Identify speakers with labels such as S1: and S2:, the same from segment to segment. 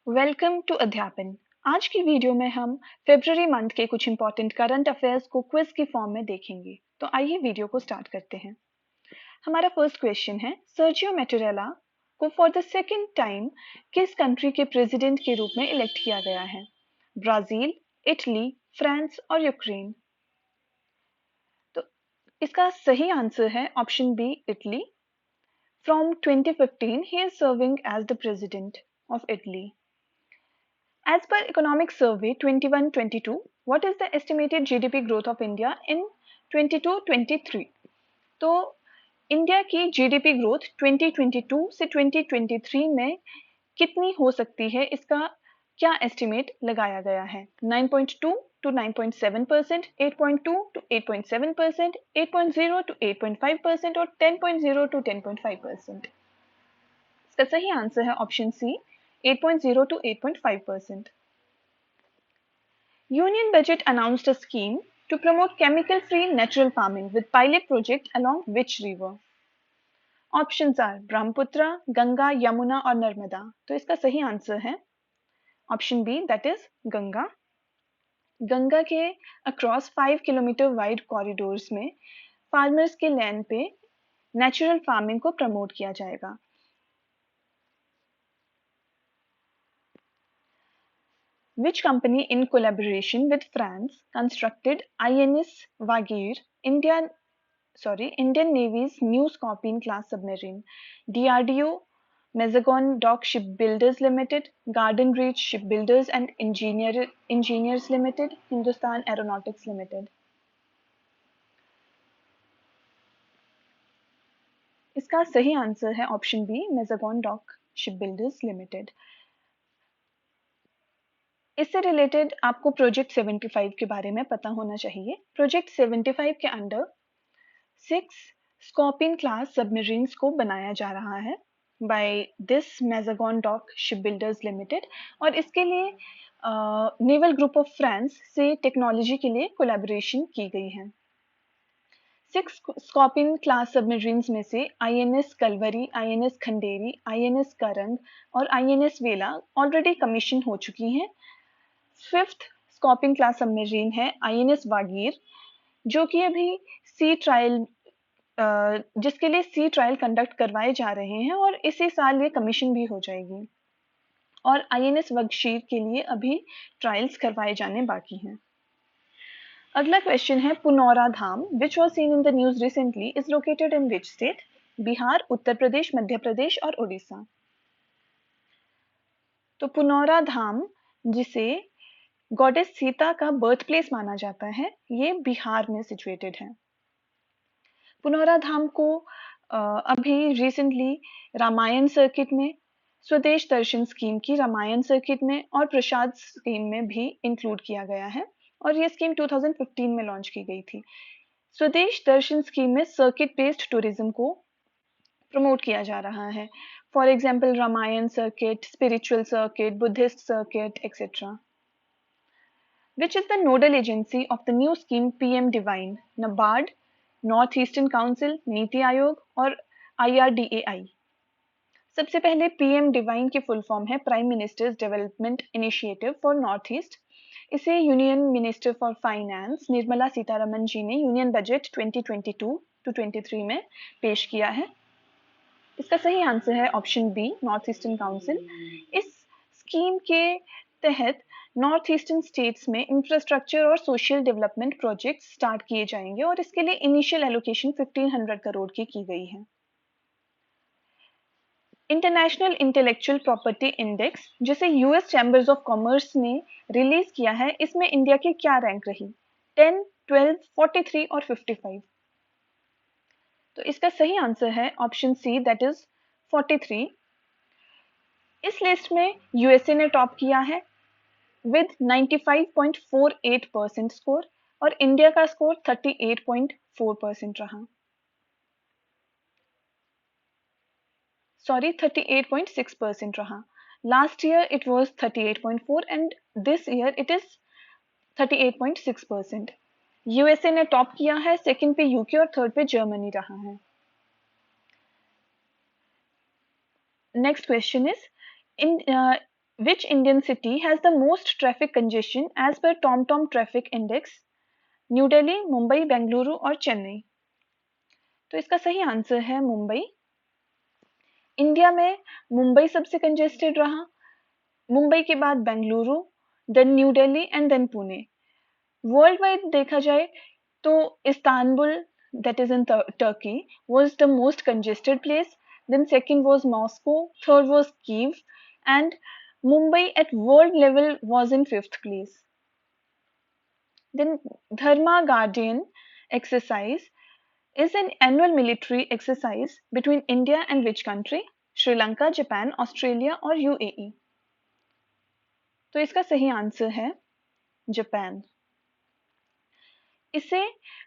S1: Welcome to अध्यापन। आज की वीडियो में हम फरवरी मंथ के कुछ इंपॉर्टेंट करंट अफेयर्स को क्विज की फॉर्म में देखेंगे। तो आइए वीडियो को स्टार्ट करते हैं। हमारा फर्स्ट क्वेश्चन है, सर्जियो मैटेरेला को फॉर द सेकेंड टाइम किस कंट्री के प्रेसिडेंट के रूप में इलेक्ट किया गया है? ब्राजील, इटली, फ्रांस और यूक्रेन। तो इसका सही आंसर है option B, Italy. From 2015 he is serving as the president of Italy. As per Economic Survey 21-22, what is the estimated GDP growth of India in 22-23? तो India की GDP growth 2022 से 2023 में कितनी हो सकती है, इसका क्या एस्टिमेट लगाया गया है? 9.2 to 9.7%, 8.2 to 8.7%, 8.0 to 8.5% और 10.0 to 10.5%। इसका सही आंसर है option C, 8.0 to 8.5%। Union Budget announced a scheme to promote chemical-free natural farming with pilot project along which river? Options are Brahmaputra, Ganga, Yamuna और नर्मदा। तो इसका सही आंसर है option B, that is Ganga. Ganga के across 5 kilometre wide corridors में farmers के land पे natural farming को प्रमोट किया जाएगा। Which company in collaboration with France constructed INS Vagir, Indian Navy's new Scorpion class submarine? DRDO, Mazagon Dock Shipbuilders Limited, Garden Reach Shipbuilders and Engineers Limited, Hindustan Aeronautics Limited. इसका सही answer है option B, Mazagon Dock Shipbuilders Limited. इससे related आपको project 75 के बारे में पता होना चाहिए। प्रोजेक्ट 75 के अंडर 6 स्कॉर्पियन क्लास सबमरीन्स को बनाया जा रहा है by this Mazagon dock shipbuilders limited, और इसके लिए नेवल ग्रुप ऑफ फ्रांस से टेक्नोलॉजी के लिए कोलैबोरेशन की गई है। 6 स्कॉर्पियन क्लास सबमरीन्स में से INS Kalvari, INS Khanderi, INS Karanj और आईएनएस वेला ऑलरेडी कमीशन हो चुकी हैं। 5th स्कॉर्पियन क्लास सबमरीन है आईएनएस वागीर, जो कि अभी सी ट्रायल जिसके लिए सी ट्रायल कंडक्ट करवाए जा रहे हैं और इसी साल ये कमीशन भी हो जाएगी। और आईएनएस वगशीर के लिए अभी ट्रायल्स करवाए जाने बाकी हैं। अगला क्वेश्चन है, Punaura Dham which was seen in the news recently is located in which state? Bihar, Uttar Pradesh, Madhya Pradesh और उड़ीसा। तो पुनौरा धाम, जिसे गॉडेस सीता का बर्थ प्लेस माना जाता है, ये बिहार में सिचुएटेड है। पुनौरा धाम को अभी रिसेंटली रामायण सर्किट में, स्वदेश दर्शन स्कीम की रामायण सर्किट में और प्रसाद स्कीम में भी इंक्लूड किया गया है, और ये स्कीम 2015 में लॉन्च की गई थी। स्वदेश दर्शन स्कीम में सर्किट बेस्ड टूरिज्म को प्रमोट किया जा रहा है। For example Ramayana circuit, spiritual circuit, Buddhist circuit etcetera. Which is the nodal agency of the new scheme PM Divine? NABARD, North Eastern Council, NITI Aayog और IRDAI। सबसे पहले PM Divine की फुल फॉर्म है prime minister's development initiative for north east. इसे union minister for finance Nirmala Sitharaman ji ने union budget 2022-23 में पेश किया है। इसका सही आंसर है option B, North Eastern Council. इस स्कीम के तहत नॉर्थ ईस्टर्न स्टेट्स में इंफ्रास्ट्रक्चर और सोशल डेवलपमेंट प्रोजेक्ट स्टार्ट किए जाएंगे और इसके लिए इनिशियल एलोकेशन 1500 करोड़ की गई है। इंटरनेशनल इंटेलेक्चुअल प्रॉपर्टी इंडेक्स, जिसे यूएस चैम्बर्स ऑफ कॉमर्स ने रिलीज किया है, इसमें इंडिया की क्या रैंक रही? 10, 12, 43 और 55। तो इसका सही आंसर है ऑप्शन सी, दैट इज 43। इस लिस्ट में यूएसए ने टॉप किया है with 95.48% स्कोर और इंडिया का स्कोर 38.4% रहा। 38.6% रहा। Last year it was 38.4 and this year it is 38.6%। USA ने टॉप किया है, सेकंड पे यूके और थर्ड पे जर्मनी रहा है। Next question is, Which Indian city has the most traffic congestion as per TomTom traffic index? New Delhi, Mumbai, Bengaluru और चेन्नई। तो इसका सही आंसर है मुंबई। इंडिया में मुंबई सबसे कंजेस्टेड रहा, मुंबई के बाद Bengaluru, then New Delhi and then Pune. World wide देखा जाए तो Istanbul, that is in Turkey, was the most congested place. Then second was Moscow, third was Kiev, and Mumbai at world level was in fifth place. Then Dharma Guardian exercise is an annual military exercise between India and which country? Sri Lanka, Japan, Australia और UAE। तो इसका सही answer है Japan. इसे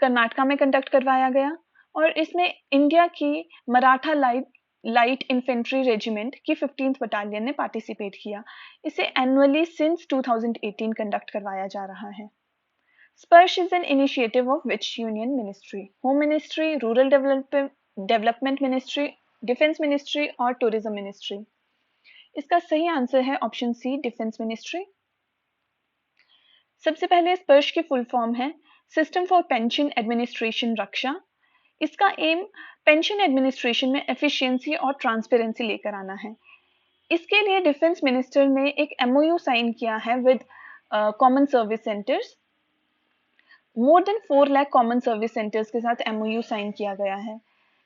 S1: कर्नाटका में conduct करवाया गया और इसमें इंडिया की मराठा लाइट इन्फेंट्री रेजिमेंट की 15th बटालियन ने पार्टिसिपेट किया। इसे एनुअली सिंस 2018 कंडक्ट करवाया जा रहा है। स्पर्श is an initiative of which union ministry? Home ministry, rural development ministry, defence ministry और टूरिज्म मिनिस्ट्री। इसका सही आंसर है ऑप्शन सी, डिफेंस मिनिस्ट्री। सबसे पहले स्पर्श की फुल फॉर्म है सिस्टम फॉर पेंशन एडमिनिस्ट्रेशन रक्षा। इसका एम पेंशन एडमिनिस्ट्रेशन में एफिशिएंसी और ट्रांसपेरेंसी लेकर आना है। इसके लिए डिफेंस मिनिस्टर ने एक एमओयू साइन किया है with common service centres. More than 4 lakh common service centres के साथ एमओयू साइन किया गया है।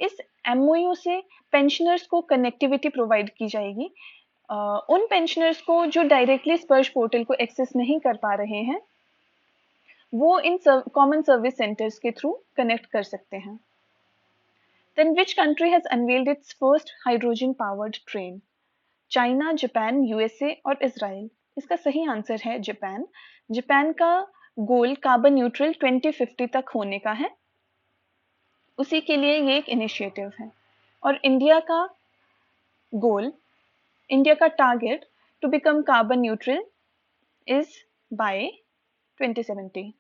S1: इस एमओयू से पेंशनर्स को कनेक्टिविटी प्रोवाइड की जाएगी। उन पेंशनर्स को जो डायरेक्टली स्पर्श पोर्टल को एक्सेस नहीं कर पा रहे हैं वो इन कॉमन सर्विस सेंटर्स के थ्रू कनेक्ट कर सकते हैं। Then which country has unveiled its first hydrogen powered train? China, Japan, USA और इजराइल। इसका सही आंसर है जापान। जापान का गोल कार्बन न्यूट्रल 2050 तक होने का है, उसी के लिए ये एक इनिशिएटिव है। और इंडिया का गोल, इंडिया का target to become carbon neutral is by 2070।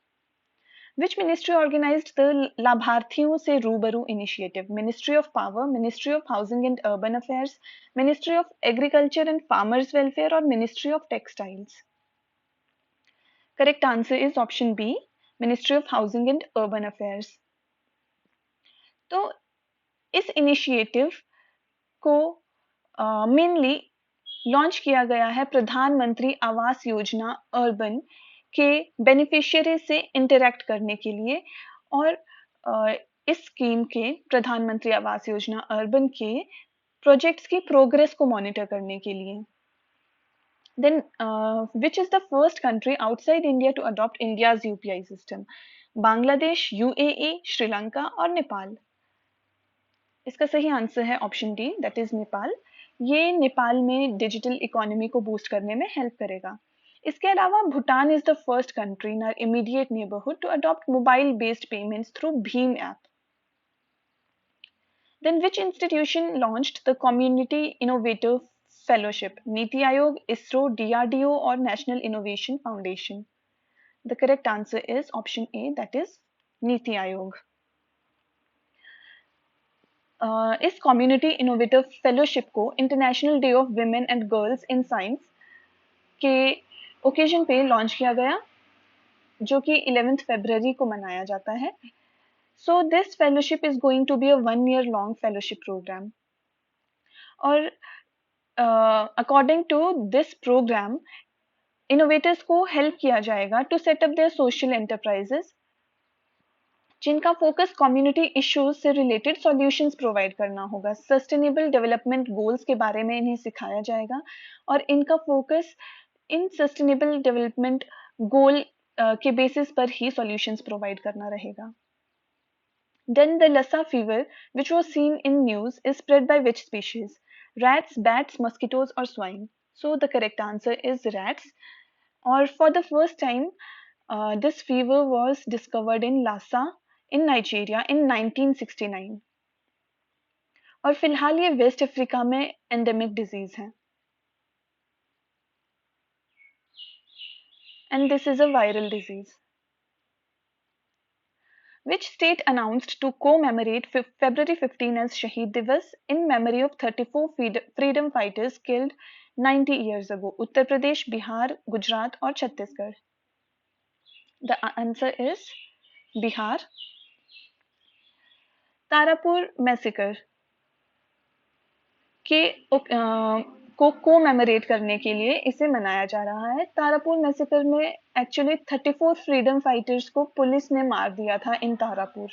S1: Which ministry organized the लाभार्थियों से रूबरू initiative? Ministry of Power, Ministry of Housing and Urban Affairs, Ministry of Agriculture and Farmers Welfare और Ministry of Textiles? Correct answer is option B, Ministry of Housing and Urban Affairs. तो इस initiative को mainly launch किया गया है प्रधानमंत्री Awas Yojana urban के beneficiary से इंटरेक्ट करने के लिए और इस स्कीम के प्रधानमंत्री आवास योजना अर्बन के प्रोजेक्ट्स की प्रोग्रेस को मॉनिटर करने के लिए। Then which is the first country outside India to adopt India's UPI system? Bangladesh, UAE, Sri Lanka और नेपाल। इसका सही आंसर है option D, that is Nepal. ये नेपाल में डिजिटल इकोनॉमी को बूस्ट करने में हेल्प करेगा। इसके अलावा Bhutan is the first country in our immediate neighbourhood to adopt mobile based payments through भीम app. Then which institution launched the Community Innovative Fellowship? NITI Aayog, ISRO, DRDO और National Innovation Foundation? The correct answer is option A, that is NITI Aayog. इस community innovative fellowship को international day of women and girls in science के occasion पे launch किया गया, जो कि 11th फरवरी को मनाया जाता है। So this fellowship is going to be a 1 year long fellowship programme. और according to this programme innovators को हेल्प किया जाएगा to set up their social enterprises जिनका फोकस कम्युनिटी इश्यूज से रिलेटेड सॉल्यूशंस प्रोवाइड करना होगा। सस्टेनेबल डेवलपमेंट गोल्स के बारे में इन्हें सिखाया जाएगा और इनका focus in sustainable development goal के बेसिस पर ही सॉल्यूशंस प्रोवाइड करना रहेगा। Then the Lassa fever, which was seen in news, is spread by which species? Rats, bats, mosquitoes or swine? So the correct answer is rats. Or for the first time, this fever was discovered in Lassa in Nigeria in 1969. और फिलहाल ये waste Africa में endemic disease है। And this is a viral disease. Which state announced to commemorate February 15 as Shaheed Divas in memory of 34 freedom fighters killed 90 years ago? Uttar Pradesh, Bihar, Gujarat और Chhattisgarh. The answer is Bihar. Tarapur massacre के को commemorate करने के लिए इसे मनाया जा रहा है. तारापुर मैसेकर में एक्चुअली 34 फ्रीडम फाइटर्स को पुलिस ने मार दिया था इन Tarapur.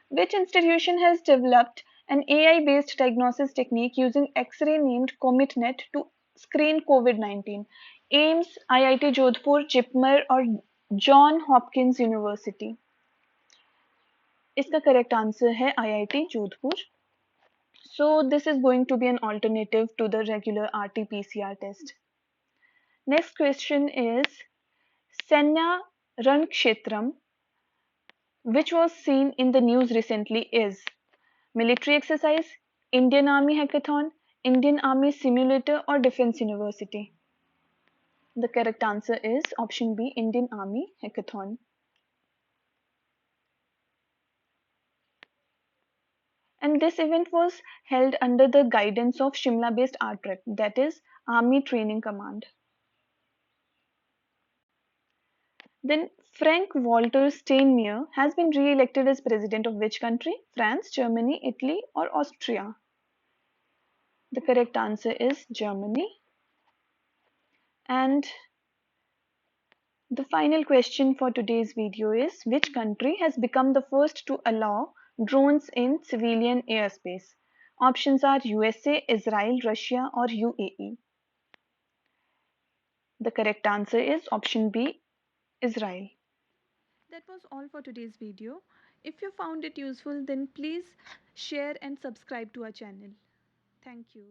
S1: Which institution has developed an AI-based diagnosis technique using X-ray named COMETNet to screen COVID-19? AIIMS, IIT Jodhpur, JIPMER और जॉन हॉपकिंस यूनिवर्सिटी. इसका करेक्ट आंसर है IIT Jodhpur. So this is going to be an alternative to the regular RT-PCR test. Next question is Senya Rankshetram, which was seen in the news recently, is military exercise, Indian Army hackathon, Indian Army simulator or Defense University? The correct answer is option B, Indian Army hackathon. And this event was held under the guidance of Shimla based ARTREC, that is Army Training Command. Then Frank Walter Steinmeier has been re-elected as president of which country? France, Germany, Italy or Austria? The correct answer is Germany. And the final question for today's video is, which country has become the first to allow drones in civilian airspace? Options are USA, Israel, Russia or UAE. The correct answer is option B, Israel. That was all for today's video. If you found it useful, then please share and subscribe to our channel. Thank you.